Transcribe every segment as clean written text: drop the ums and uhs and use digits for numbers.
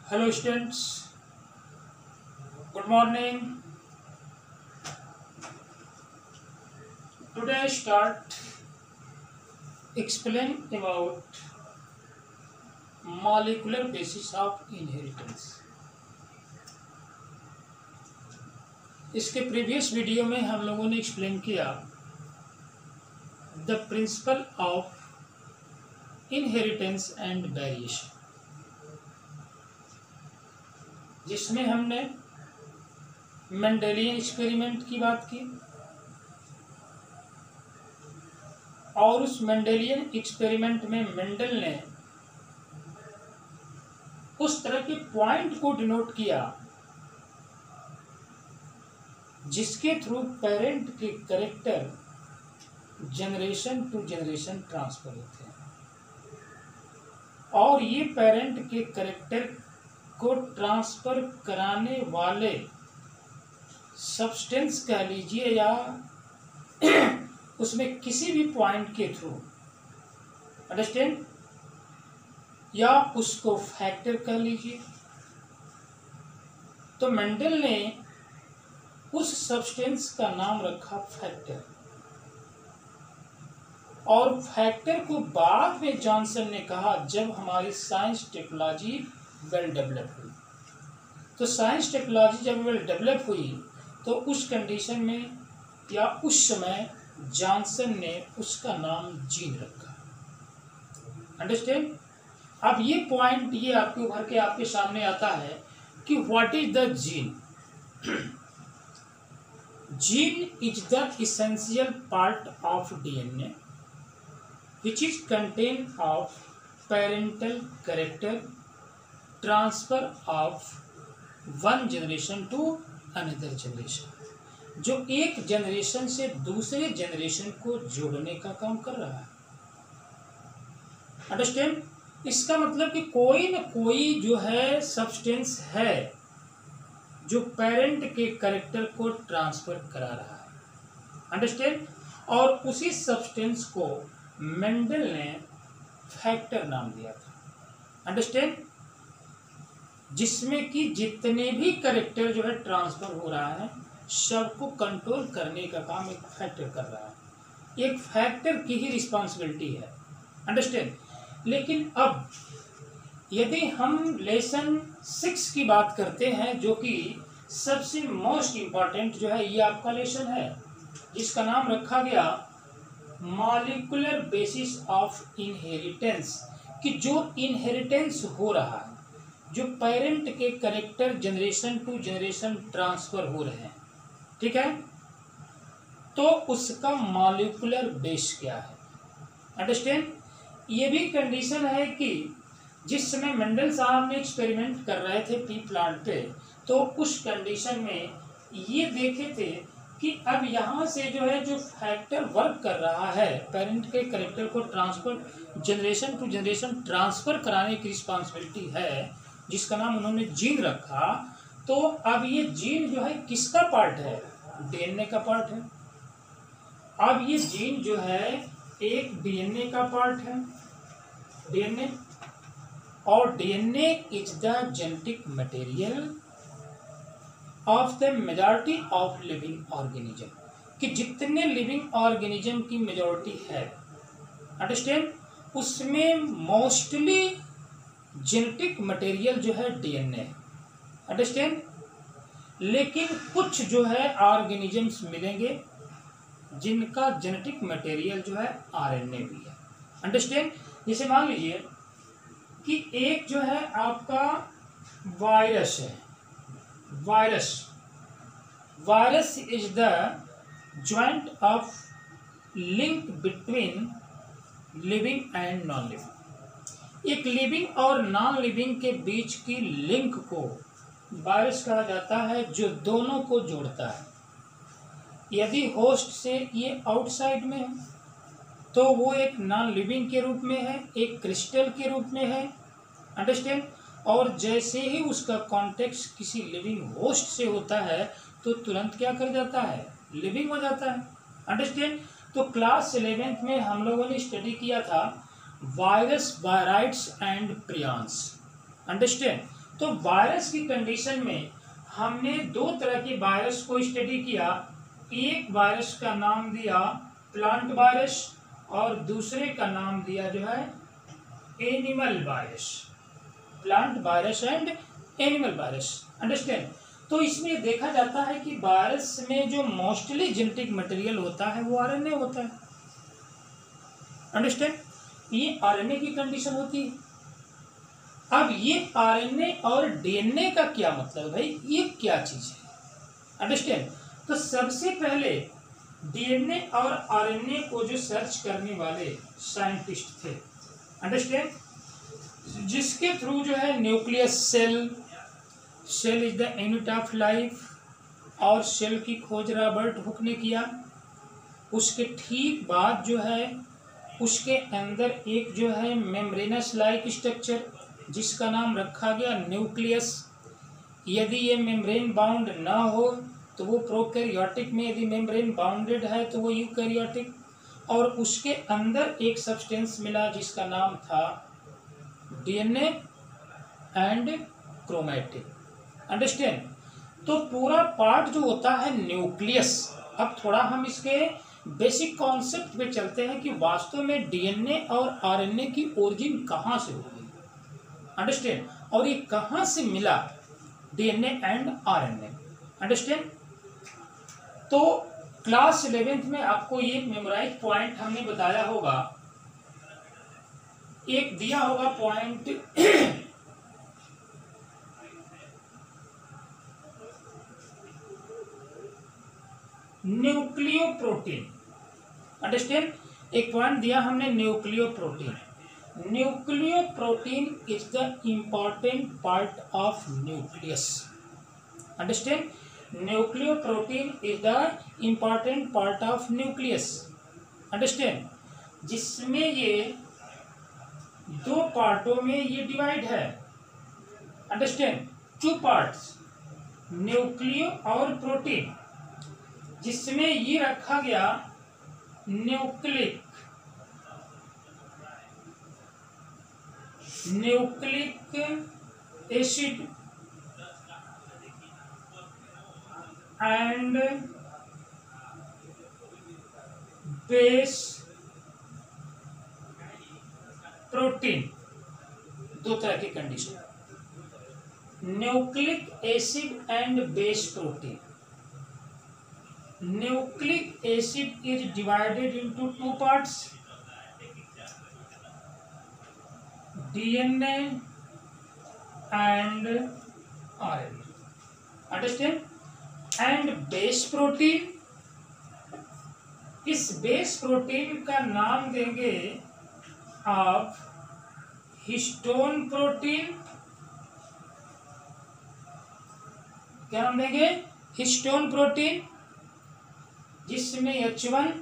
Hello students, good morning. Today I start explain about molecular basis of inheritance. इसके previous video में हम लोगों ने एक्सप्लेन किया the principle of inheritance and variation, जिसमें हमने मेंडेलियन एक्सपेरिमेंट की बात की और उस मेंडेलियन एक्सपेरिमेंट में मेंडल ने उस तरह के पॉइंट को डिनोट किया जिसके थ्रू पेरेंट के character generation to generation transfer होते हैं और ये पेरेंट के कैरेक्टर को ट्रांसफर कराने वाले सब्सटेंस कह लीजिए या उसमें किसी भी पॉइंट के थ्रू, अंडरस्टैंड, या उसको फैक्टर कह लीजिए। तो मेंडल ने उस सब्सटेंस का नाम रखा फैक्टर और फैक्टर को बाद में जॉनसन ने कहा जब हमारी साइंस टेक्नोलॉजी वेल डेवलप हुई। तो साइंस टेक्नोलॉजी जब वेल डेवलप हुई तो उस कंडीशन में या उस समय जॉनसन ने उसका नाम जीन रखा। अंडरस्टैंड। अब ये पॉइंट ये आपके उभर के आपके सामने आता है कि what is the gene. Gene is the essential part of DNA which is contained of parental character transfer of one generation to another generation, जो एक जनरेशन से दूसरे जनरेशन को जोड़ने का काम कर रहा है। अंडरस्टैंड। इसका मतलब कि कोई न कोई जो है सब्सटेंस है जो पेरेंट के कैरेक्टर को ट्रांसफर करा रहा है। अंडरस्टैंड। और उसी सब्सटेंस को मेंडल ने फैक्टर नाम दिया था। अंडरस्टैंड। जिसमें कि जितने भी कैरेक्टर जो है ट्रांसफर हो रहा है सबको कंट्रोल करने का काम एक फैक्टर कर रहा है। एक फैक्टर की ही रिस्पॉन्सिबिलिटी है। अंडरस्टैंड। लेकिन अब यदि हम लेसन 6 की बात करते हैं जो कि सबसे मोस्ट इम्पॉर्टेंट जो है ये आपका लेसन है जिसका नाम रखा गया मॉलिक्यूलर बेसिस ऑफ इनहेरिटेंस, कि जो इनहेरिटेंस हो रहा है, जो पेरेंट के character generation to generation transfer हो रहे हैं, ठीक है, तो उसका मॉलिक्यूलर बेस क्या है। अंडरस्टैंड। ये भी कंडीशन है कि जिस समय मेंडल साहब ने एक्सपेरिमेंट कर रहे थे पी प्लांट पे, तो उस कंडीशन में ये देखे थे कि अब यहाँ से जो है जो फैक्टर वर्क कर रहा है पेरेंट के कैरेक्टर को transfer generation to generation transfer कराने की रिस्पॉन्सिबिलिटी है जिसका नाम उन्होंने जीन रखा। तो अब ये जीन जो है किसका पार्ट है? डीएनए का पार्ट है। अब ये जीन जो है एक डीएनए का पार्ट है। डीएनए और DNA is the genetic material of the majority of living organism, कि जितने लिविंग ऑर्गेनिज्म की मेजॉरिटी है, अंडरस्टैंड, उसमें मोस्टली जेनेटिक मटेरियल जो है डीएनए, अंडरस्टैंड। लेकिन कुछ जो है ऑर्गेनिजम्स मिलेंगे जिनका जेनेटिक मटेरियल जो है आरएनए भी है। अंडरस्टैंड। जैसे मान लीजिए कि एक जो है आपका वायरस है। Virus is the joint of link between living and non living. एक लिविंग और नॉन लिविंग के बीच की लिंक को वायरस कहा जाता है, जो दोनों को जोड़ता है। यदि होस्ट से ये आउटसाइड में है तो वो एक नॉन लिविंग के रूप में है, एक क्रिस्टल के रूप में है। अंडरस्टैंड। और जैसे ही उसका कॉन्टेक्ट किसी लिविंग होस्ट से होता है तो तुरंत क्या कर जाता है? लिविंग हो जाता है। अंडरस्टैंड। तो क्लास 11th में हम लोगों ने स्टडी किया था virus, viroids and prions. Understand. तो वायरस की कंडीशन में हमने दो तरह के वायरस को स्टडी किया। एक वायरस का नाम दिया प्लांट वायरस और दूसरे का नाम दिया जो है animal virus. Plant virus and animal virus, understand. तो इसमें देखा जाता है कि वायरस में जो मोस्टली जेनेटिक मटेरियल होता है वो आरएनए होता है, अंडरस्टैंड। ये आरएनए की कंडीशन होती है। अब ये आरएनए और डीएनए का क्या मतलब है भाई, ये क्या चीज है, अंडरस्टैंड। तो सबसे पहले डीएनए और आरएनए को जो सर्च करने वाले साइंटिस्ट थे, अंडरस्टैंड, जिसके थ्रू जो है nucleus cell is the unit of life और सेल की खोज रॉबर्ट हुक ने किया। उसके ठीक बाद जो है उसके अंदर एक जो है मेम्ब्रेनस लाइक स्ट्रक्चर जिसका नाम रखा गया न्यूक्लियस। यदि ये मेम्ब्रेन बाउंड ना हो तो वो प्रोकैरियोटिक में, यदि मेम्ब्रेन बाउंडेड है तो वो यूकैरियोटिक। और उसके अंदर एक सब्सटेंस मिला जिसका नाम था डीएनए एंड क्रोमैटिन, अंडरस्टैंड। तो पूरा पार्ट जो होता है न्यूक्लियस। अब थोड़ा हम इसके बेसिक कॉन्सेप्ट पे चलते हैं कि वास्तव में डीएनए और आरएनए की ओरिजिन कहाँ से हुई, अंडरस्टैंड, और ये कहाँ से मिला डीएनए एंड आरएनए, अंडरस्टैंड। तो क्लास 11th में आपको ये मेमोराइज पॉइंट हमने बताया होगा, एक दिया होगा पॉइंट न्यूक्लियोप्रोटीन, अंडरस्टैंड। एक पॉइंट दिया हमने nucleoprotein. Nucleoprotein is the important part of nucleus, understand. Nucleoprotein is the important part of nucleus, understand, जिसमें ये दो पार्टों में ये डिवाइड है, अंडरस्टैंड, टू पार्ट्स, न्यूक्लियो और प्रोटीन, जिसमें ये रखा गया nucleic acid and base protein. दो तरह की condition, nucleic acid and base protein. Nucleic acid is divided into two parts, DNA and RNA, understand। and base protein, इस बेस प्रोटीन का नाम देंगे आप हिस्टोन प्रोटीन। क्या नाम देंगे, हिस्टोन प्रोटीन, जिसमें H1,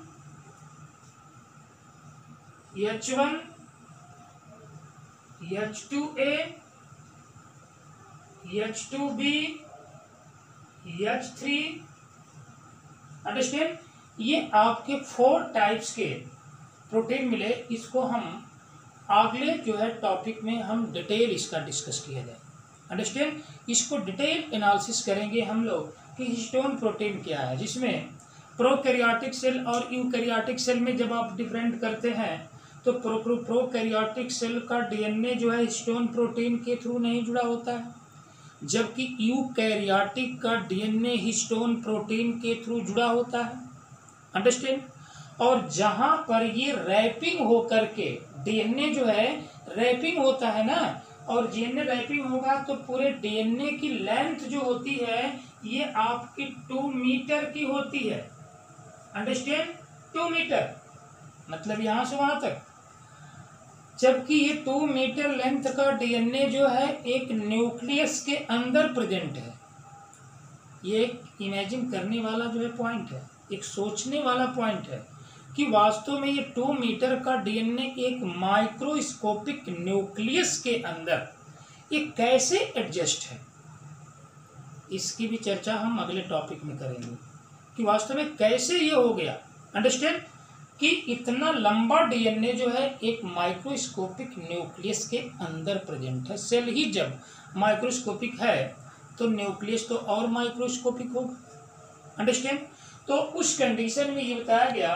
H2A, H2B, H3, understand. ये आपके 4 टाइप्स के प्रोटीन मिले। इसको हम अगले जो है टॉपिक में हम डिटेल इसका डिस्कस किया जाए, अंडरस्टैंड। इसको डिटेल एनालिसिस करेंगे हम लोग कि हिस्टोन प्रोटीन क्या है, जिसमें प्रोकैरियोटिक सेल और यूकैरियोटिक सेल में जब आप डिफरेंट करते हैं तो प्रोकैरियोटिक सेल का डीएनए जो है हिस्टोन प्रोटीन के थ्रू नहीं जुड़ा होता है, जबकि यूकैरियोटिक का डीएनए हिस्टोन प्रोटीन के थ्रू जुड़ा होता है, अंडरस्टैंड। और जहां पर ये रैपिंग होकर के डीएनए जो है रैपिंग होता है ना, और डीएनए रैपिंग होगा तो पूरे डीएनए की लेंथ जो होती है ये आपकी 2 मीटर की होती है, अंडरस्टैंड, 2 मीटर, मतलब यहां से वहां तक। जबकि ये 2 मीटर लेंथ का डीएनए जो है एक न्यूक्लियस के अंदर प्रेजेंट है। ये एक इमेजिन करने वाला जो है पॉइंट है, एक सोचने वाला पॉइंट है कि वास्तव में ये 2 मीटर का डीएनए एक माइक्रोस्कोपिक न्यूक्लियस के अंदर ये कैसे एडजस्ट है। इसकी भी चर्चा हम अगले टॉपिक में करेंगे कि वास्तव में कैसे ये हो गया, अंडरस्टैंड, कि इतना लंबा डीएनए जो है एक माइक्रोस्कोपिक न्यूक्लियस के अंदर प्रेजेंट है। सेल ही जब माइक्रोस्कोपिक है तो न्यूक्लियस तो और माइक्रोस्कोपिक होगा। अंडरस्टैंड। तो उस कंडीशन में ये बताया गया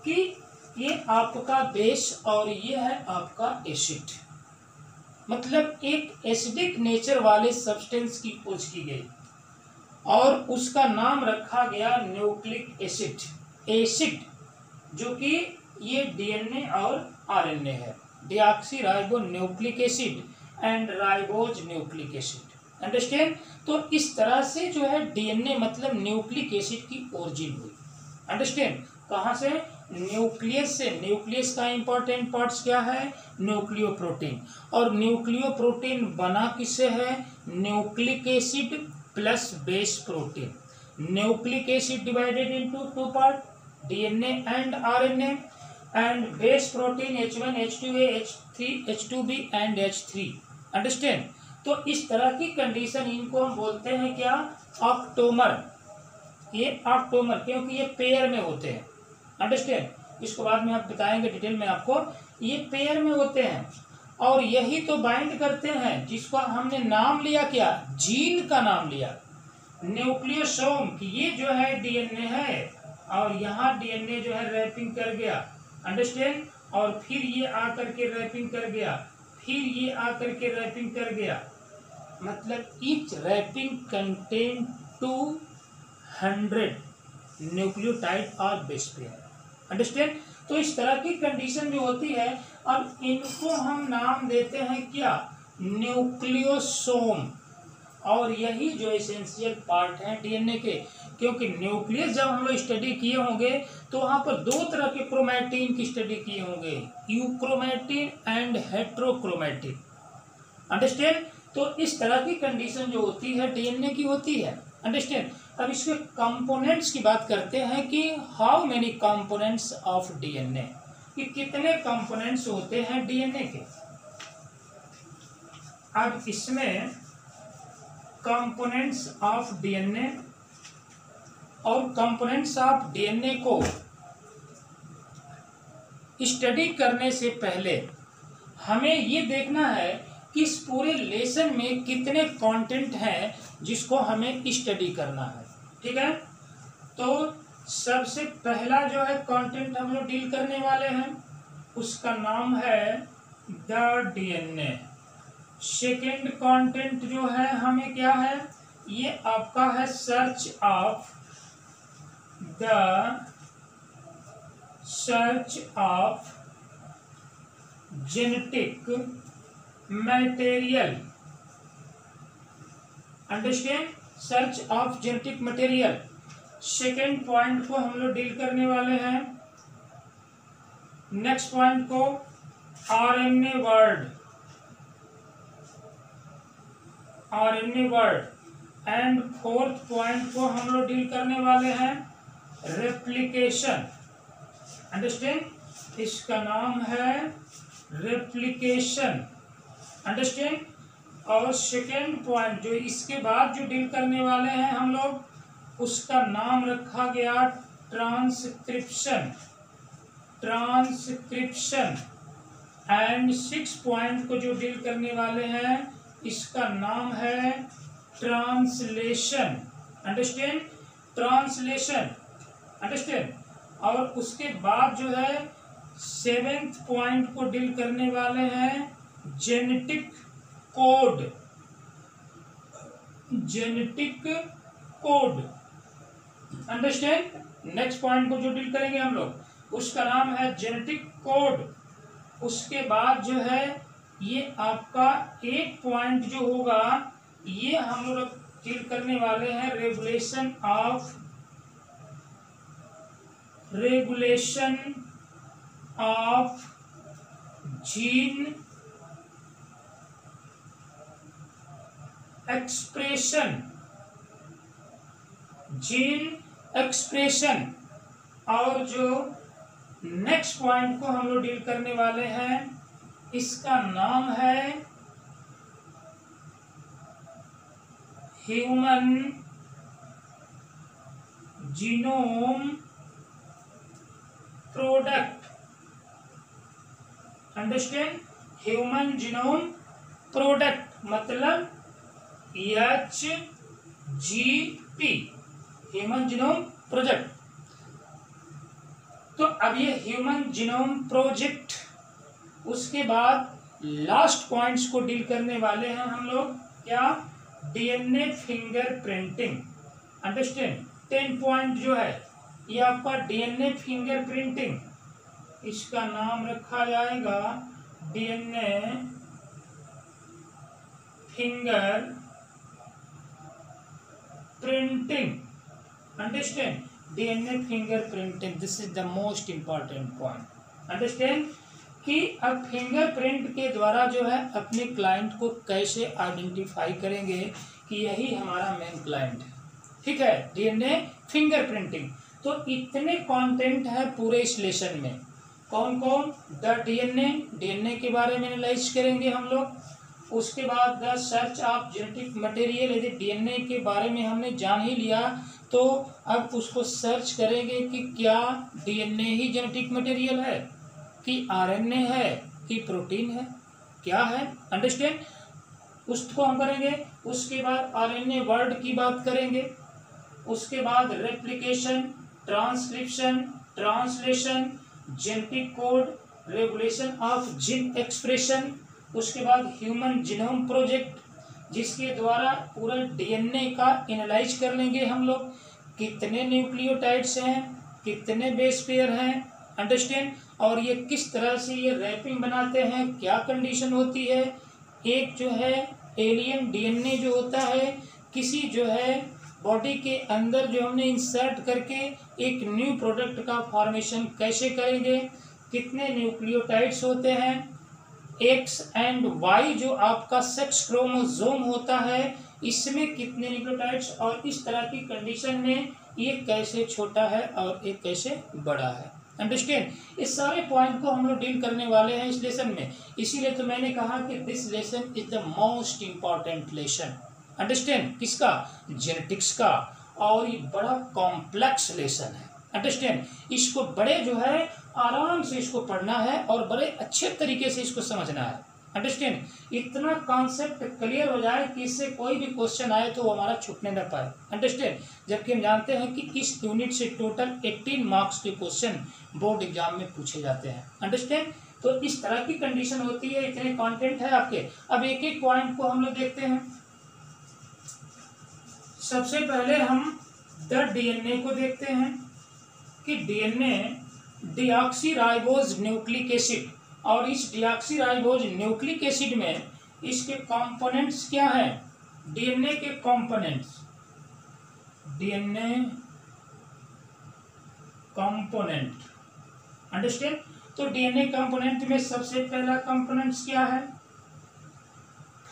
कि ये आपका बेस और ये है आपका एसिड, मतलब एक एसिडिक नेचर वाले सब्सटेंस की खोज की गई और उसका नाम रखा गया न्यूक्लिक एसिड। एसिड जो कि ये डीएनए और आरएनए है, deoxy ribo nucleic acid and ribose nucleic acid. Understand. तो इस तरह से जो है डीएनए मतलब न्यूक्लिक एसिड की ओरिजिन हुई। अंडरस्टैंड। कहाँ से? न्यूक्लियस से। न्यूक्लियस का इंपॉर्टेंट पार्ट्स क्या है? न्यूक्लियोप्रोटीन। और न्यूक्लियोप्रोटीन बना किससे है? Nucleic acid plus base protein. Nucleic acid divided into two part, DNA and RNA, and base protein H1, H2A, H3, H2B and H3। Understand. तो इस तरह की कंडीशन, इनको हम बोलते हैं क्या? ऑक्टोमर। ये ऑक्टोमर क्योंकि ये पेयर में होते हैं। अंडरस्टैंड। इसको बाद में आप बताएंगे डिटेल में आपको। ये पेयर में होते हैं और यही तो बाइंड करते हैं, जिसको हमने नाम लिया क्या? जीन का नाम लिया, न्यूक्लियोसोम। ये जो है डीएनए है और यहाँ डीएनए जो है रैपिंग कर गया। अंडरस्टैंड। और फिर ये आकर के रैपिंग कर गया, फिर ये आकर के रैपिंग कर गया, मतलब ईच रैपिंग कंटेन 200 न्यूक्लियोटाइड और बेस पेयर। अंडरस्टैंड। तो इस तरह की कंडीशन जो होती है, अब इनको हम नाम देते हैं क्या? न्यूक्लियोसोम। और यही जो एसेंशियल पार्ट है डीएनए के, क्योंकि न्यूक्लियस जब हम लोग स्टडी किए होंगे तो वहाँ पर दो तरह के क्रोमैटिन की स्टडी किए होंगे, यूक्रोमैटिन एंड हेट्रोक्रोमैटिन। अंडरस्टैंड। तो इस तरह की कंडीशन जो होती है डीएनए की होती है। अंडरस्टैंड। अब इसके कंपोनेंट्स की बात करते हैं कि how many components of DNA, कि कितने कंपोनेंट्स होते हैं डीएनए के। अब इसमें कंपोनेंट्स ऑफ डीएनए और कंपोनेंट्स ऑफ डीएनए को स्टडी करने से पहले हमें ये देखना है कि इस पूरे लेसन में कितने कंटेंट हैं जिसको हमें स्टडी करना है। ठीक है। तो सबसे पहला जो है कंटेंट हम लोग डील करने वाले हैं, उसका नाम है द डीएनए। सेकेंड कंटेंट जो है हमें क्या है? ये आपका है search of genetic material. Understand. Search of genetic material. Second point को हम लोग डील करने वाले हैं। नेक्स्ट पॉइंट को RNA word, and fourth point को हम लोग डील करने वाले हैं रेप्लिकेशन। अंडरस्टैंड। इसका नाम है रेप्लिकेशन। अंडरस्टैंड। और सेकेंड पॉइंट जो इसके बाद जो डील करने वाले हैं हम लोग, उसका नाम रखा गया ट्रांसक्रिप्शन। एंड सिक्स पॉइंट को जो डील करने वाले हैं, इसका नाम है ट्रांसलेशन। अंडरस्टैंड। ट्रांसलेशन। अंडरस्टैंड। और उसके बाद जो है सेवेंथ पॉइंट को डील करने वाले हैं genetic code. Understand. Next point को जो डील करेंगे हम लोग, उसका नाम है जेनेटिक कोड। उसके बाद जो है ये आपका एक पॉइंट जो होगा, ये हम लोग डील करने वाले हैं रेगुलेशन ऑफ जीन एक्सप्रेशन। और जो नेक्स्ट पॉइंट को हम लोग डील करने वाले हैं, इसका नाम है human genome product. Understand. Human genome product मतलब HGP, ह्यूमन जीनोम प्रोजेक्ट। तो अब ये ह्यूमन जीनोम प्रोजेक्ट, उसके बाद लास्ट पॉइंट्स को डील करने वाले हैं हम लोग, क्या? DNA fingerprinting. अंडरस्टैंड? 10 पॉइंट जो है ये आपका डीएनए फिंगरप्रिंटिंग, इसका नाम रखा जाएगा DNA finger printing. Understand? DNA fingerprinting, this is the most important point. Understand कि अब फिंगरप्रिंट के द्वारा जो है अपने क्लाइंट को कैसे आइडेंटिफाई करेंगे कि यही हमारा मेन क्लाइंट है। ठीक है, डीएनए फिंगरप्रिंटिंग। तो इतने कंटेंट है पूरे इस लेसन में। कौन कौन? द डीएनए के बारे में एनालाइज करेंगे हम लोग। उसके बाद the search of genetic material, यदि डीएनए के बारे में हमने जान ही लिया तो अब उसको सर्च करेंगे कि क्या डीएनए ही जेनेटिक मटेरियल है, कि आरएनए है, कि प्रोटीन है, क्या है। अंडरस्टैंड? उसको हम करेंगे। उसके बाद आरएनए वर्ड की बात करेंगे। उसके बाद replication, transcription, translation, genetic code, regulation of gene expression. उसके बाद ह्यूमन जीनोम प्रोजेक्ट, जिसके द्वारा पूरा डीएनए का एनालाइज कर लेंगे हम लोग, कितने न्यूक्लियोटाइड्स हैं, कितने बेस पेयर हैं। अंडरस्टैंड? और ये किस तरह से ये रैपिंग बनाते हैं, क्या कंडीशन होती है। एक जो है एलियन डीएनए जो होता है, किसी जो है बॉडी के अंदर जो हमने इंसर्ट करके एक न्यू प्रोडक्ट का फॉर्मेशन कैसे करेंगे, कितने न्यूक्लियोटाइड्स होते हैं, एक्स एंड वाई जो आपका सेक्स क्रोमोसोम होता है, इसमें कितने न्यूक्लियोटाइड्स, और इस तरह की कंडीशन में ये कैसे छोटा है और ये कैसे बड़ा है। अंडरस्टैंड? इस सारे पॉइंट को हम लोग डील करने वाले हैं इस लेसन में। इसीलिए तो मैंने कहा कि this lesson is the most important lesson. Understand? किसका? जेनेटिक्स का। और ये बड़ा कॉम्प्लेक्स लेसन है। अंडरस्टैंड? इसको बड़े जो है आराम से इसको पढ़ना है और बड़े अच्छे तरीके से इसको समझना है। अंडरस्टैंड? इतना कॉन्सेप्ट क्लियर हो जाए कि इससे कोई भी क्वेश्चन आए तो वो हमारा छूटने न पाए। अंडरस्टैंड? जबकि हम जानते हैं कि इस यूनिट से टोटल 18 मार्क्स के क्वेश्चन बोर्ड एग्जाम में पूछे जाते हैं। अंडरस्टैंड? तो इस तरह की कंडीशन होती है, इतने कंटेंट है आपके। अब एक एक पॉइंट को हम लोग देखते हैं। सबसे पहले हम द डीएनए को देखते हैं कि डीएनए डीऑक्सीराइबोज न्यूक्लिक एसिड, और इस डीऑक्सीराइबोज न्यूक्लिक एसिड में इसके कंपोनेंट्स क्या हैं? डीएनए के कंपोनेंट्स, डीएनए कंपोनेंट। अंडरस्टैंड? तो डीएनए कंपोनेंट में सबसे पहला कंपोनेंट्स क्या है?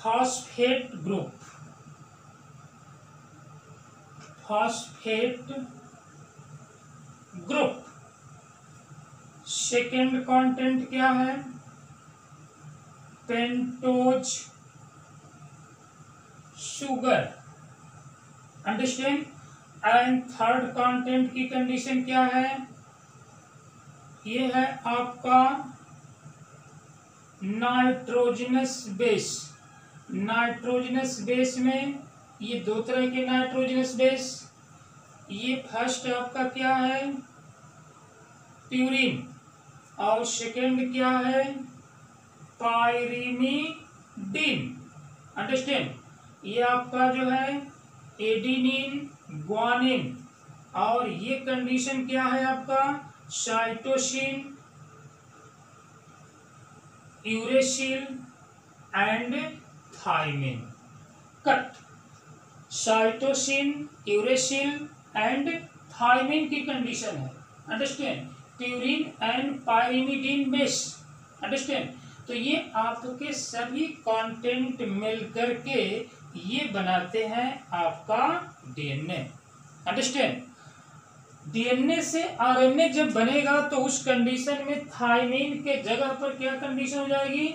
Phosphate group, phosphate group. Second content क्या है? Pentose sugar. Understand? And third content की कंडीशन क्या है? ये है आपका नाइट्रोजनस बेस। नाइट्रोजनस बेस में ये दो तरह के नाइट्रोजनस बेस, ये फर्स्ट आपका क्या है? प्यूरिन, और सेकेंड क्या है? पायरिमिडीन। अंडरस्टैंड? ये आपका जो है एडिनिन, ग्वानिन, और ये कंडीशन क्या है आपका? Cytosine, uracil and thymine. Cut. Cytosine, uracil and thymine की कंडीशन है। Understand? Purine and pyrimidine base. Understand? तो ये आपके सभी कंटेंट मिलकर के ये बनाते हैं आपका डीएनए। अंडरस्टैंड? डीएनए से आरएनए जब बनेगा तो उस कंडीशन में थाइमिन के जगह पर क्या कंडीशन हो जाएगी?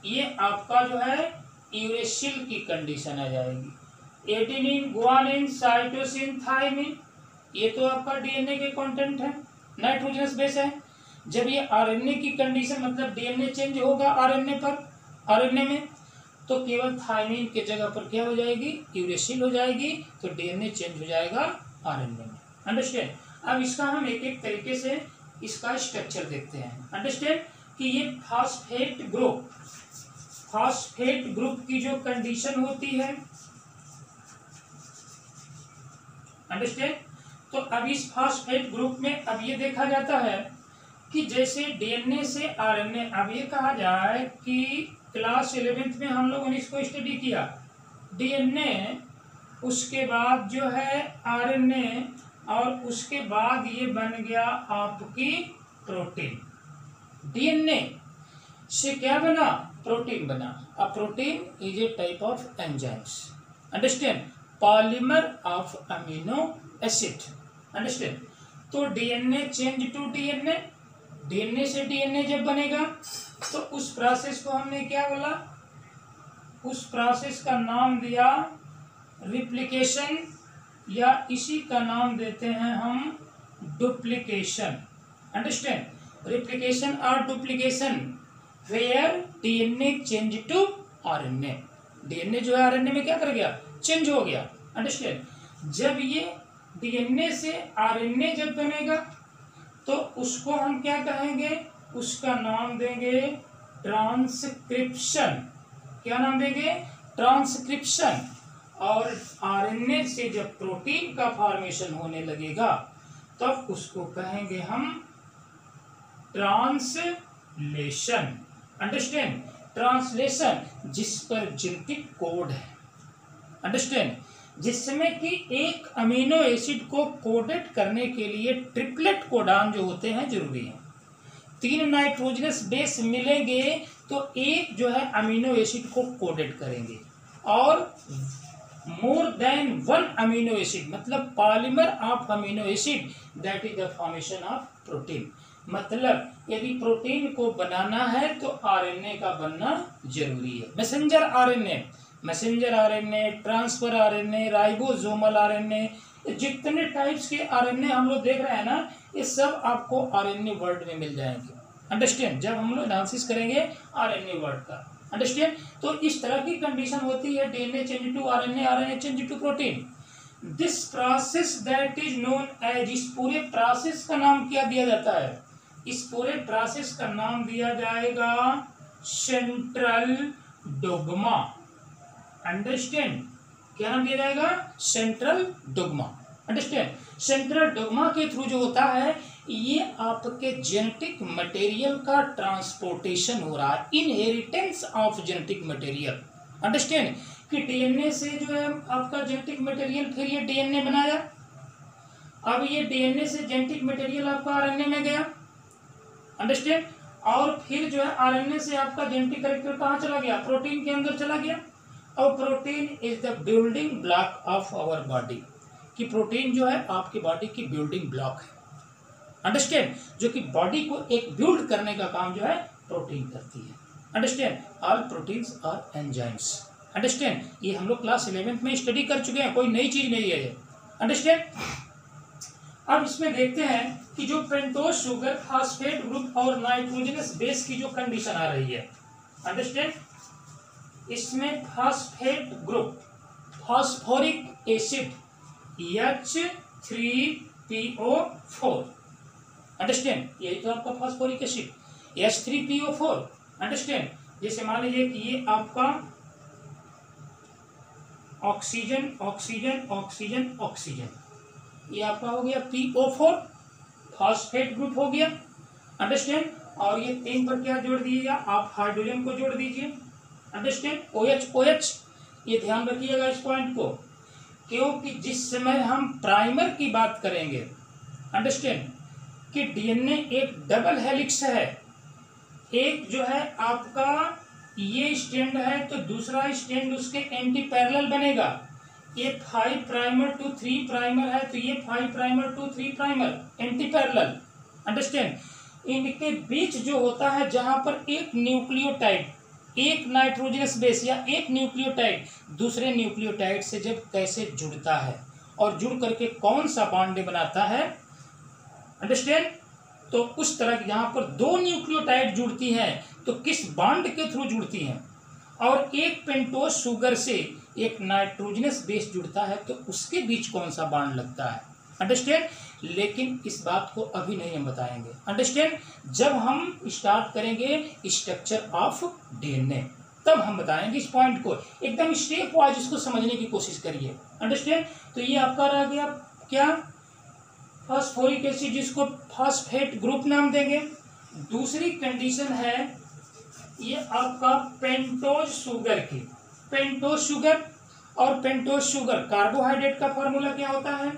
ये आपका जो है यूरेसिल की कंडीशन आ जाएगी। एडेनिन, ग्वानिन, साइटोसिन, थाइमिन, ये तो आपका डीएनए के कंटेंट है, नाइट्रोजनस बेस है। जब ये आरएनए की कंडीशन, मतलब डीएनए चेंज होगा आरएनए पर, आरएनए में, तो केवल थायमीन के जगह पर क्या हो जाएगी, यूरेसिल हो जाएगी, तो डीएनए चेंज हो जाएगा आरएनए में। अंडरस्टैंड। अब इसका हम एक एक तरीके से इसका स्ट्रक्चर देखते हैं। अंडरस्टैंड कि ये फॉस्फेट ग्रुप की जो कंडीशन होती है, अंडरस्टैंड। तो अब इस फॉस्फेट ग्रुप में अब ये देखा जाता है कि जैसे डीएनए से आरएनए, अब ये कहा जाए कि क्लास 11th में हम लोगों ने इसको स्टडी किया, डीएनए, उसके बाद जो है आरएनए, और उसके बाद ये बन गया आपकी प्रोटीन। डीएनए से क्या बना, प्रोटीन बना। A protein is a type of enzymes, understand, polymer of amino acid, understand. तो DNA change to DNA, DNA से डीएनए जब बनेगा तो उस प्रोसेस को हमने क्या बोला, उस प्रोसेस का नाम दिया रिप्लिकेशन, या इसी का नाम देते हैं हम डुप्लीकेशन, अंडरस्टैंड। रिप्लिकेशन और duplication where DNA change to RNA, DNA जो है आरएनए में क्या कर गया, चेंज हो गया, अंडरस्टैंड। जब ये डीएनए से आरएनए जब बनेगा तो उसको हम क्या कहेंगे, उसका नाम देंगे ट्रांसक्रिप्शन। क्या नाम देंगे, ट्रांसक्रिप्शन। और आरएनए से जब प्रोटीन का फॉर्मेशन होने लगेगा तब उसको कहेंगे हम ट्रांसलेशन, अंडरस्टैंड, ट्रांसलेशन, जिस पर जेनेटिक कोड है, अंडरस्टैंड, जिसमें कि एक अमीनो एसिड को कोडेड करने के लिए ट्रिपलेट कोडान जो होते हैं जरूरी है। 3 नाइट्रोजनस बेस मिलेंगे तो एक जो है अमीनो एसिड को कोडेड करेंगे, और मोर देन 1 अमीनो एसिड मतलब polymer of amino acid, that is the formation of protein. मतलब यदि प्रोटीन को बनाना है तो आरएनए का बनना जरूरी है। Messenger RNA, transfer RNA, ribosomal RNA, जितने टाइप्स के आरएनए हम लोग देख रहे हैं ना, ये सब आपको आरएनए वर्ड में मिल जाएंगे, अंडरस्टैंड, जब हम लोग एनालिसिस करेंगे आरएनए वर्ड का, अंडरस्टैंड। तो इस तरह की कंडीशन होती है, DNA change to RNA, RNA change to protein. This process that is known as, इस पूरे प्रोसेस का नाम क्या दिया जाता है, इस पूरे प्रोसेस का नाम दिया जाएगा सेंट्रल डोग्मा, अंडरस्टैंड। क्या नाम दिया जाएगा, central dogma, understand. Central dogma के थ्रू जो होता है ये आपके जेनेटिक मटेरियल का ट्रांसपोर्टेशन हो रहा है, inheritance of genetic material, understand, कि डीएनए से जो है आपका जेनेटिक मटेरियल, फिर ये डीएनए बनाया, अब ये डीएनए से जेनेटिक मटेरियल आपका आरएनए में गया, अंडरस्टैंड, और फिर जो है आरएनए से आपका जेनेटिक कैरेक्टर कहाँ चला गया, प्रोटीन के अंदर चला गया। और protein is the building block of our body, कि प्रोटीन जो है आपकी बॉडी की बिल्डिंग ब्लॉक है, अंडरस्टैंड, जो कि बॉडी को एक बिल्ड करने का काम जो है प्रोटीन करती है, understand. All proteins are enzymes, understand. ये हम लोग क्लास 11th में स्टडी कर चुके हैं, कोई नई चीज नहीं है ये, अंडरस्टैंड। अब इसमें देखते हैं कि जो पेंटोज शुगर, फॉस्फेट ग्रुप और नाइट्रोजनस बेस की जो कंडीशन आ रही है, अंडरस्टैंड, इसमें phosphate group, phosphoric acid H3PO4, understand, यही तो आपका फॉस्फोरिक एसिड H3PO4, अंडरस्टैंड। जैसे मान लीजिए कि ये आपका ऑक्सीजन ऑक्सीजन ऑक्सीजन ऑक्सीजन, ये आपका हो गया PO4, फॉस्फेट ग्रुप हो गया, अंडरस्टैंड। और ये 3 पर क्या जोड़ दीजिएगा, आप हाइड्रोजन को जोड़ दीजिए, अंडरस्टैंड, OH, ये ध्यान रखिएगा इस पॉइंट को, क्योंकि जिस समय हम प्राइमर की बात करेंगे, अंडरस्टैंड, कि डीएनए एक डबल हेलिक्स है, एक जो है आपका ये स्टैंड है तो दूसरा स्टैंड उसके एंटी पैरेलल बनेगा, ये 5 प्राइमर टू 3 प्राइमर है तो ये 5 primer to 3 primer anti parallel, understand. इनके बीच जो होता है जहां पर एक न्यूक्लियोटाइड, एक नाइट्रोजनस बेस या एक न्यूक्लियोटाइड दूसरे न्यूक्लियोटाइड से जब कैसे जुड़ता है और जुड़ करके कौन सा बॉन्ड बनाता है, अंडरस्टैंड। तो उस तरह की जहां पर 2 न्यूक्लियोटाइड जुड़ती हैं तो किस बॉन्ड के थ्रू जुड़ती हैं, और एक पेंटोज शुगर से एक नाइट्रोजनस बेस जुड़ता है तो उसके बीच कौन सा बॉन्ड लगता है, अंडरस्टैंड। लेकिन इस बात को अभी नहीं हम बताएंगे, अंडरस्टैंड। जब हम स्टार्ट करेंगे स्ट्रक्चर ऑफ डीएनए तब हम बताएंगे इस पॉइंट को, एकदम स्टेप वाइज इसको समझने की कोशिश करिए, अंडरस्टैंड। तो ये आपका रह गया क्या, फास्फोरिक एसिड, जिसको फास्फेट ग्रुप नाम देंगे। दूसरी कंडीशन है ये आपका पेंटोज शुगर की, पेंटोज शुगर। और पेंटोज शुगर कार्बोहाइड्रेट का फॉर्मूला क्या होता है,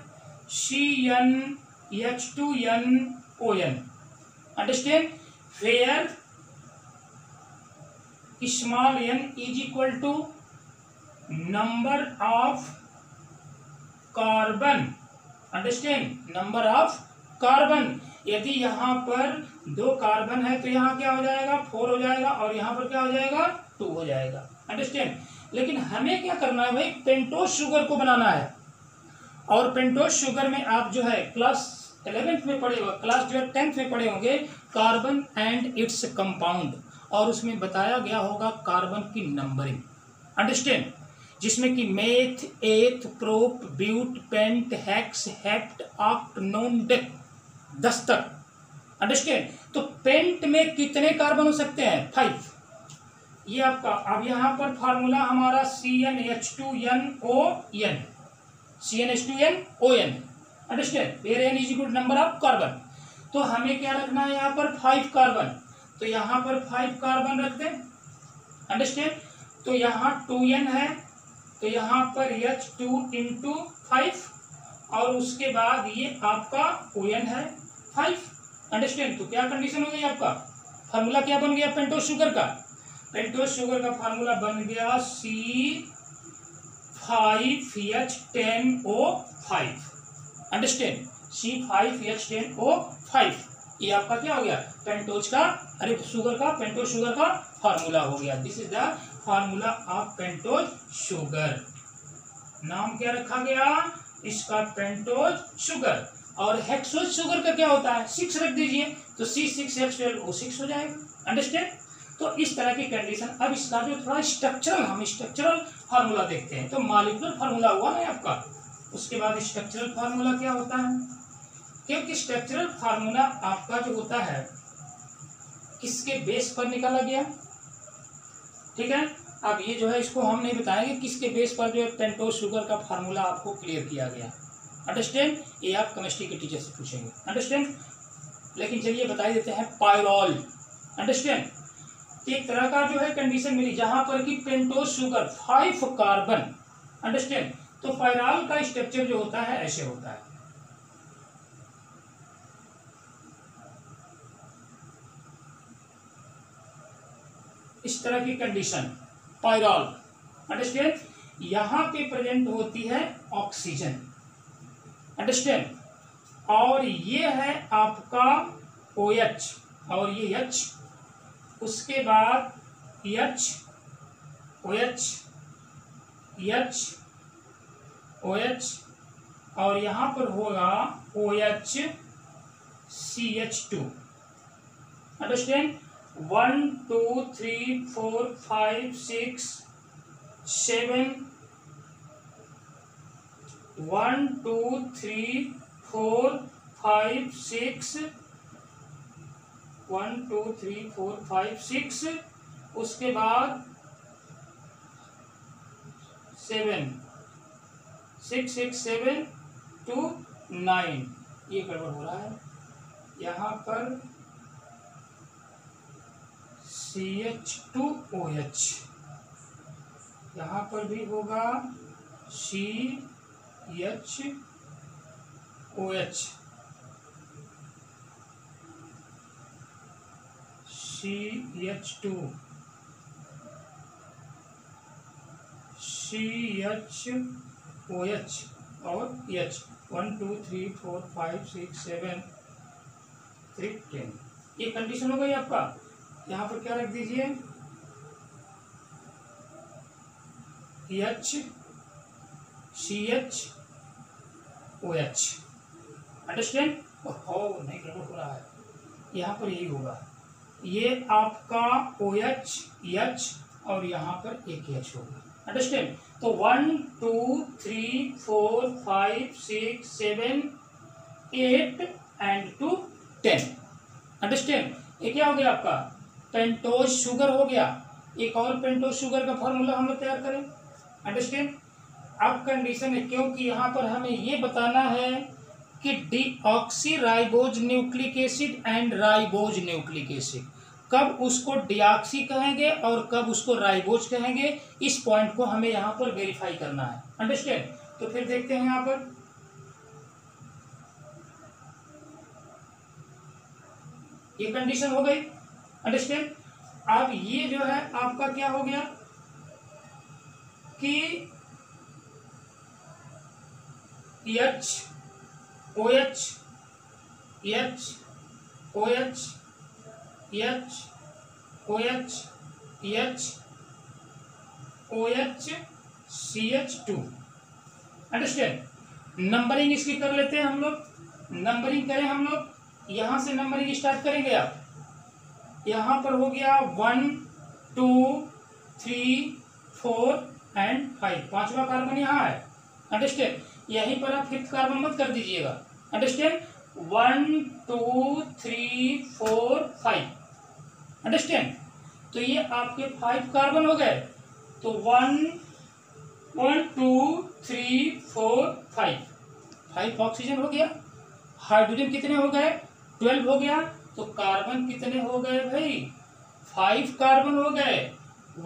CnH2nOn, understand. Where small n is equal to number of carbon, understand, number of carbon. यदि यहाँ पर 2 कार्बन है तो यहाँ क्या हो जाएगा, 4 हो जाएगा, और यहाँ पर क्या हो जाएगा, 2 हो जाएगा, अंडरस्टैंड। लेकिन हमें क्या करना है भाई, पेंटोज शुगर को बनाना है। और पेंटोज शुगर में आप जो है क्लास 11th में पढ़े होंगे, क्लास जो है 10th में पढ़े होंगे, कार्बन एंड इट्स कंपाउंड, और उसमें बताया गया होगा कार्बन की नंबरिंग, अंडरस्टैंड, जिसमें कि meth, eth, prop, but, pent, hex, hept, oct, non, dec, 10 तक, अंडरस्टैंड। तो पेंट में कितने कार्बन हो सकते हैं, 5। ये आपका अब यहाँ पर फार्मूला हमारा CnH2nOn, CnH2nOn, understand, where n is equal to number of carbon. तो हमें क्या रखना है यहाँ पर 5 कार्बन, तो यहाँ पर 5 कार्बन रख दें, अंडरस्टैंड। तो यहाँ 2n है, तो यहाँ पर H2 इंटू 5, और उसके बाद ये आपका ON है 5, अंडरस्टैंड। तो क्या कंडीशन हो गई आपका, फार्मूला क्या बन गया पेंटोज शुगर का, पेंटोज शुगर का फार्मूला बन गया C5H10O5, अंडरस्टैंड, C5H10O5। ये आपका क्या हो गया, पेंटोज का, अरे शुगर का, पेंटोज शुगर का फार्मूला हो गया। This is the formula of pentose sugar. नाम क्या रखा गया इसका, पेंटोज शुगर। और हेक्सोज शुगर का क्या होता है, 6 रख दीजिए, तो C6H12O6 हो जाएगा, अंडरस्टैंड। तो इस तरह की कंडीशन। अब इसका जो थोड़ा स्ट्रक्चरल, हम स्ट्रक्चरल फार्मूला देखते हैं। तो मॉलिक्यूलर फार्मूला हुआ ना आपका, उसके बाद स्ट्रक्चरल फार्मूला क्या होता है, क्योंकि स्ट्रक्चरल फार्मूला आपका जो होता है किसके बेस पर निकाला गया, ठीक है। अब ये जो है इसको हम नहीं बताएंगे किसके बेस पर जो है पेंटोज शुगर का फार्मूला आपको क्लियर किया गया, अंडरस्टैंड। ये आप केमिस्ट्री के टीचर से पूछेंगे, अंडरस्टैंड। लेकिन चलिए बता देते हैं पायरॉल, अंडरस्टैंड। एक तरह का जो है कंडीशन मिली जहां पर कि पेंटोज शुगर 5 कार्बन, अंडरस्टैंड। तो पायरॉल का स्ट्रक्चर जो होता है ऐसे होता है, इस तरह की कंडीशन पायरॉल, अंडरस्टैंड। यहां पे प्रेजेंट होती है ऑक्सीजन, अंडरस्टैंड। और ये है आपका OH, और ये H, उसके बाद H, OH, H, OH, और यहां पर होगा OH, CH2, अंडरस्टैंड। 1 2 3 4 5 6 7, 1 2 3 4 5 6, 1 2 3 4 5 6, उसके बाद 7, 6 6 7 2 9। ये गड़बड़ हो रहा है, यहाँ पर CH2OH, यहाँ पर भी होगा CHOH, CH2, CHOH और H। 1 2 3 4 5 6 7 3 10। ये कंडीशन हो गई आपका। यहाँ पर क्या रख दीजिए, H, CH, OH, अंडरस्टैंड। हो नहीं गड़बड़ हो रहा है, यहाँ पर यही होगा, ये आपका OH, H और यहाँ पर एक H होगा। अंडरस्टैंड? तो 1 2 3 4 5 6 7 8 एंड 2 10। अंडरस्टैंड? ये क्या हो गया आपका पेंटोज शुगर हो गया। एक और पेंटोज शुगर का फॉर्मूला हम लोग तैयार करें। अंडरस्टैंड? अब कंडीशन है, क्योंकि यहाँ पर हमें ये बताना है कि deoxy ribose nucleic acid and ribose nucleic acid, कब उसको डीऑक्सी कहेंगे और कब उसको राइबोज कहेंगे, इस पॉइंट को हमें यहाँ पर वेरीफाई करना है। अंडरस्टैंड? तो फिर देखते हैं यहाँ पर ये कंडीशन हो गई। अंडरस्टैंड? अब ये जो है आपका क्या हो गया कि H OH H OH H OH H OH CH2। Understand? Numbering इसकी कर लेते हैं हम लोग। नंबरिंग करें हम लोग, यहां से नंबरिंग स्टार्ट करेंगे। आप यहां पर हो गया 1 2 3 4 एंड 5, पांचवा कार्बन यहाँ है। अंडरस्टैंड? यहीं पर आप फिफ्थ कार्बन मत कर दीजिएगा। अंडरस्टैंड? 1 2 3 4 5। अंडरस्टैंड? तो ये आपके 5 कार्बन हो गए। तो 1 2 3 4 5 ऑक्सीजन हो गया। हाइड्रोजन कितने हो गए? 12 हो गया। तो कार्बन कितने हो गए भाई? 5 कार्बन हो गए।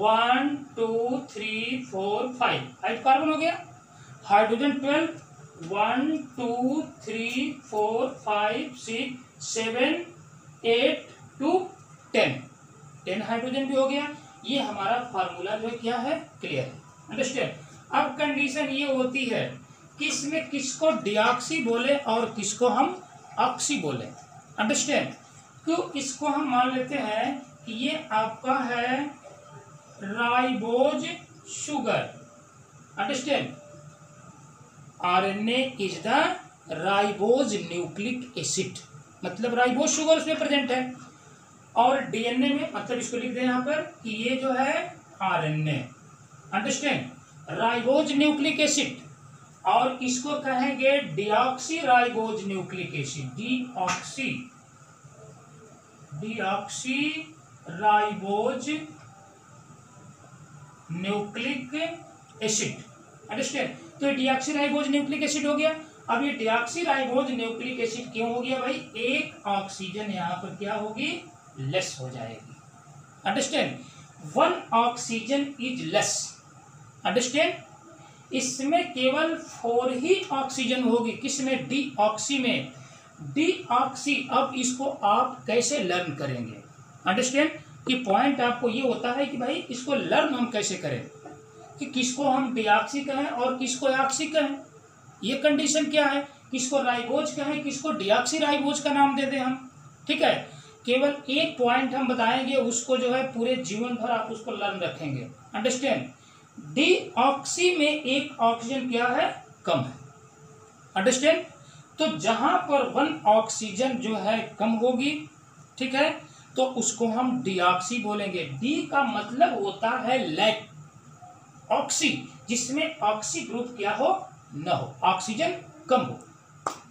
1 2 3 4 5 कार्बन हो गया। हाइड्रोजन 12, 1 2 3 4 5 6 7 8 2 10 हाइड्रोजन भी हो गया। ये हमारा फार्मूला जो है क्या है? क्लियर है। अंडरस्टैंड? अब कंडीशन ये होती है कि इसमें किसको डीऑक्सी बोले और किसको हम ऑक्सी बोले। अंडरस्टैंड? तो इसको हम मान लेते हैं कि ये आपका है ribose sugar. Understand? RNA is the ribose nucleic acid, मतलब राइबोज शुगर उसमें प्रेजेंट है। और DNA में, मतलब इसको लिख दें यहाँ पर कि ये जो है RNA। Understand? Ribose nucleic acid, और इसको कहेंगे deoxy ribose nucleic acid. Deoxy ribose nucleic acid. Understand? तो डीऑक्सी राइबोज न्यूक्लिक एसिड हो गया। अब ये डीऑक्सी राइबोज न्यूक्लिक एसिड क्यों हो गया भाई? एक ऑक्सीजन यहाँ पर क्या होगी? लेस हो जाएगी। Understand? 1 oxygen is less. Understand? इसमें केवल 4 ही ऑक्सीजन होगी। किसमें? डीऑक्सी में। डीऑक्सी, अब इसको आप कैसे लर्न करेंगे? अंडरस्टैंड? कि पॉइंट आपको ये होता है कि भाई इसको लर्न हम कैसे करें, कि किसको हम डीऑक्सी कहें और किसको ऑक्सी कहें। ये कंडीशन क्या है? किसको राइबोज कहें, किसको डीऑक्सी राइबोज का नाम दे दें हम। ठीक है? केवल एक पॉइंट हम बताएंगे, उसको जो है पूरे जीवन भर आप उसको लर्न रखेंगे। अंडरस्टैंड? डीऑक्सी में एक ऑक्सीजन क्या है? कम है। अंडरस्टैंड? तो जहां पर 1 ऑक्सीजन जो है कम होगी, ठीक है, तो उसको हम डीऑक्सी बोलेंगे। डी का मतलब होता है लैक, ऑक्सी जिसमें ऑक्सी ग्रुप क्या हो? न हो, ऑक्सीजन कम हो।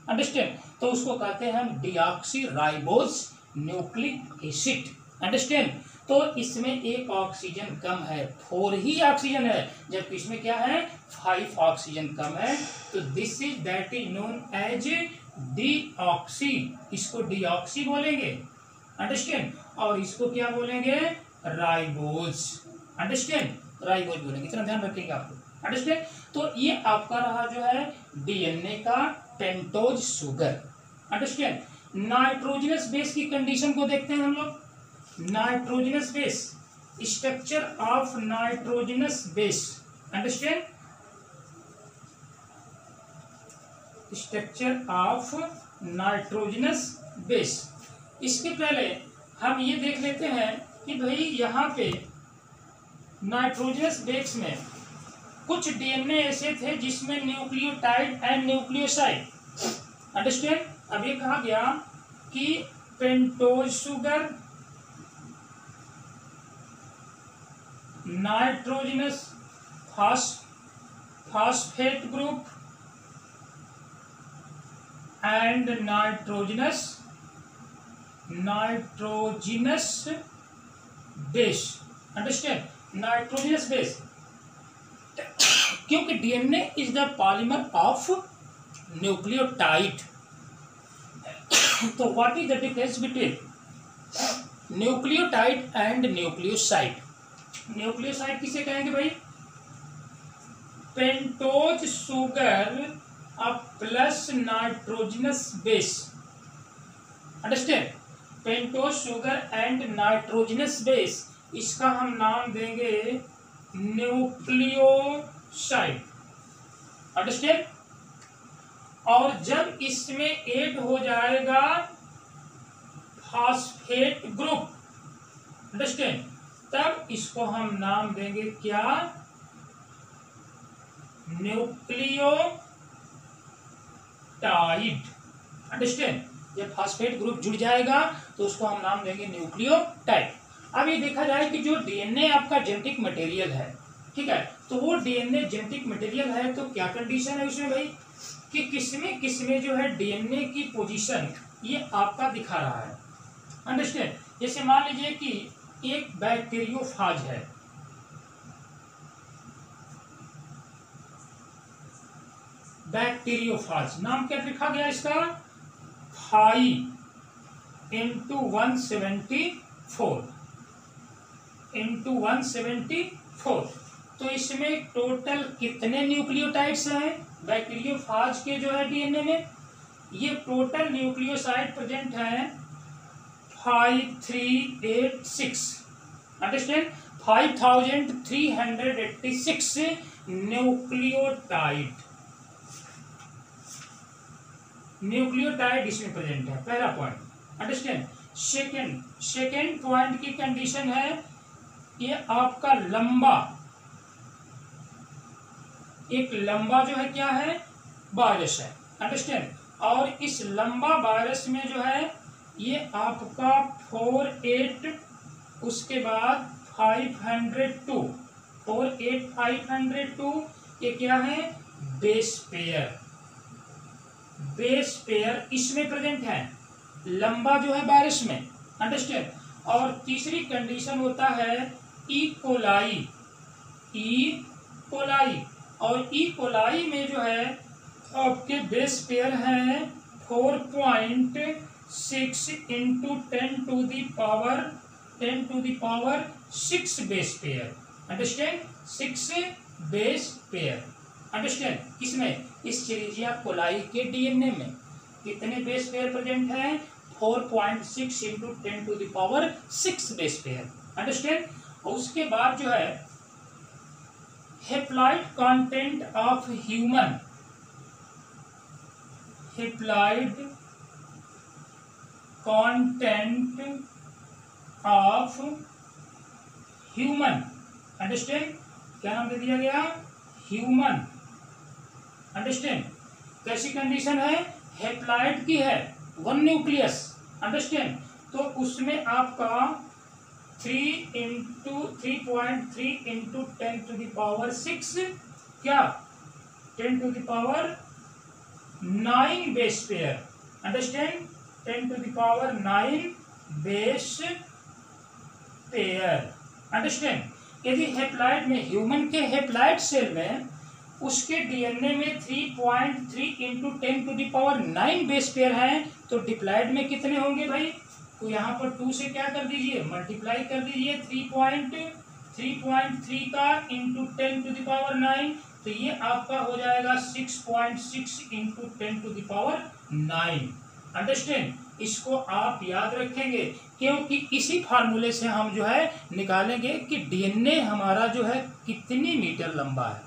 अंडरस्टैंड? तो उसको कहते हैं हम deoxy ribose nucleic acid. Understand? तो इसमें एक ऑक्सीजन कम है, 4 ही ऑक्सीजन है, जबकि इसमें क्या है? 5 ऑक्सीजन कम है। तो this is that is known as deoxy. इसको डीऑक्सी बोलेंगे। अंडरस्टैंड? और इसको क्या बोलेंगे? राइबोज। अंडरस्टैंड? राइबोज बोलेंगे। इतना ध्यान रखेंगे आप लोग। अंडरस्टैंड? तो ये आपका रहा जो है DNA का pentose sugar. Understand? Nitrogenous base की कंडीशन को देखते हैं हम लोग। Nitrogenous base, structure of nitrogenous base. Understand? Structure of nitrogenous base. इसके पहले हम ये देख लेते हैं कि भाई यहाँ पे नाइट्रोजनस बेस में कुछ DNA ऐसे थे जिसमें न्यूक्लियोटाइड एंड न्यूक्लियोसाइड। अंडरस्टैंड? अब ये कहा गया कि pentose sugar, nitrogenous phosphate group and nitrogenous base. Understand? Nitrogenous base. क्योंकि DNA is the polymer of nucleotide. तो what is the difference between nucleotide and nucleoside? Nucleoside किसे कहेंगे भाई? Pentose sugar plus nitrogenous base. Understand? Pentose sugar and nitrogenous base, इसका हम नाम देंगे nucleoside. Understand? और जब इसमें ऐड हो जाएगा फॉस्फेट ग्रुप, अंडरस्टैंड, तब इसको हम नाम देंगे क्या? न्यूक्लियोटाइड. अंडरस्टैंड? जब फॉस्फेट ग्रुप जुड़ जाएगा तो उसको हम नाम देंगे न्यूक्लियोटाइड. अब ये देखा जाए कि जो डीएनए आपका जेनेटिक मटेरियल है, ठीक है, तो वो डीएनए जेनेटिक मटेरियल है, तो क्या कंडीशन है उसमें भाई कि किसमें जो है डीएनए की पोजीशन ये आपका दिखा रहा है. अंडरस्टैंड? जैसे मान लीजिए कि एक बैक्टीरियोफाज है, बैक्टीरियोफाज नाम क्या लिखा गया इसका? 5x174. तो इसमें टोटल कितने न्यूक्लियोटाइड्स हैं बैक्टीरियोफाज के जो है डीएनए में? ये टोटल न्यूक्लियोसाइड प्रेजेंट हैं 5386. अंडरस्टैंड? 5386 न्यूक्लियोटाइड इसमें प्रेजेंट है. पहला पॉइंट. अंडरस्टैंड? सेकेंड पॉइंट की कंडीशन है ये आपका लंबा, एक लंबा जो है क्या है? वायरस है. अंडरस्टैंड? और इस लंबा वायरस में जो है ये आपका 48, उसके बाद 502, 502 ये क्या है? बेस पेयर इसमें प्रेजेंट है, लंबा जो है वायरस में. अंडरस्टैंड? और तीसरी कंडीशन होता है ई कोलाई. और ई कोलाई में जो है आपके बेस पेयर हैं 4.6 into 10⁻6 base pair. Understand? 6 base pair. Understand? किसमें? एस्चेरिचिया कोलाई के डीएनए में कितने बेस पेयर प्रेजेंट हैं? 4.6 इंटू 10⁻6 बेस पेयर. अंडरस्टैंड? और उसके बाद जो है haploid content of human, haploid content of human. Understand? क्या नाम दे दिया गया? ह्यूमन. अंडरस्टैंड? कैसी कंडीशन है? हेप्लॉइड की है, 1 न्यूक्लियस. अंडरस्टैंड? तो उसमें आपका 3.3 इंटू 10⁻6 क्या? 10⁻9 base pair. Understand? 10⁻9 base pair. Understand? यदि हेप्लॉइड में, ह्यूमन के हेप्लॉइड सेल में उसके डीएनए में 3.3 इंटू 10⁻9 बेस पेयर हैं, तो डिप्लॉइड में कितने होंगे भाई? तो यहाँ पर 2 से क्या कर दीजिए? मल्टीप्लाई कर दीजिए. 3.3 का इंटू 10⁻9, तो ये आपका हो जाएगा 6.6 इंटू 10⁻9. अंडरस्टैंड? इसको आप याद रखेंगे क्योंकि इसी फार्मूले से हम जो है निकालेंगे कि डीएनए हमारा जो है कितनी मीटर लंबा है,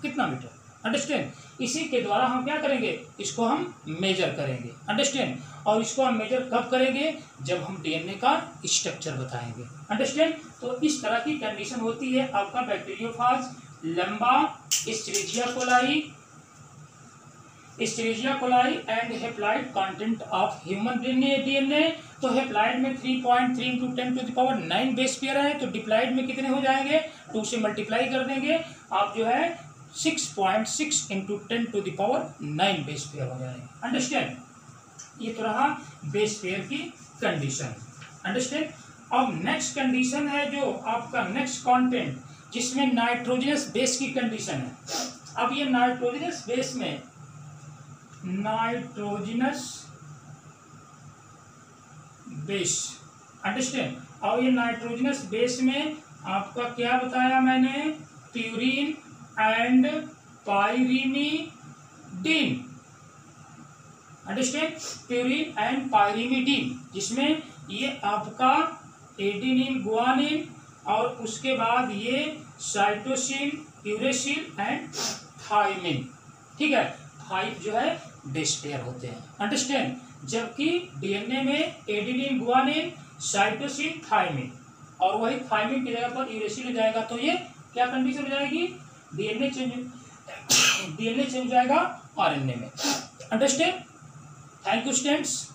कितना मीटर. अंडरस्टैंड? इसी के द्वारा हम क्या करेंगे? इसको हम मेजर करेंगे. अंडरस्टैंड? और इसको हम मेजर कब करेंगे? जब हम डीएनए का स्ट्रक्चर बताएंगे. अंडरस्टैंड? तो इस तरह की कंडीशन होती है आपका बैक्टीरियोफाज, लंबा, Escherichia coli, Escherichia coli and haploid content of human DNA. तो हेप्लाइड में 3.3 इंटू 10⁹ बेस पेयर है, तो डिप्लाइड में कितने हो जाएंगे, 2 से मल्टीप्लाई कर देंगे आप जो है 6.6 इंटू 10⁹ बेस पेयर हो जाएंगे। अंडरस्टैंड, ये तो रहा बेस पेयर की कंडीशन। अंडरस्टैंड। अब नेक्स्ट कंडीशन है जो आपका नेक्स्ट कंटेंट, जिसमें नाइट्रोजनस बेस की कंडीशन है। अब ये नाइट्रोजनस बेस में नाइट्रोजनस बेस, अंडरस्टैंड। और ये नाइट्रोजनस बेस में आपका क्या बताया मैंने, purine and pyrimidine, understand, purine and pyrimidine, जिसमें ये आपका एडेनिन गुआनिन और उसके बाद ये साइटोसिन, यूरेसिल एंड थायमिन, ठीक है, 5 जो है बेस पेयर होते हैं। अंडरस्टैंड। जबकि डीएनए में एडेनिन गुआनिन, साइटोसिन, थायमिन, और वही थायमिन की जगह पर यूरेसिल हो जाएगा, तो ये क्या कंडीशन हो जाएगी, डीएनए चेंज हो जाएगा आरएनए में। अंडरस्टैंड। Thank you students.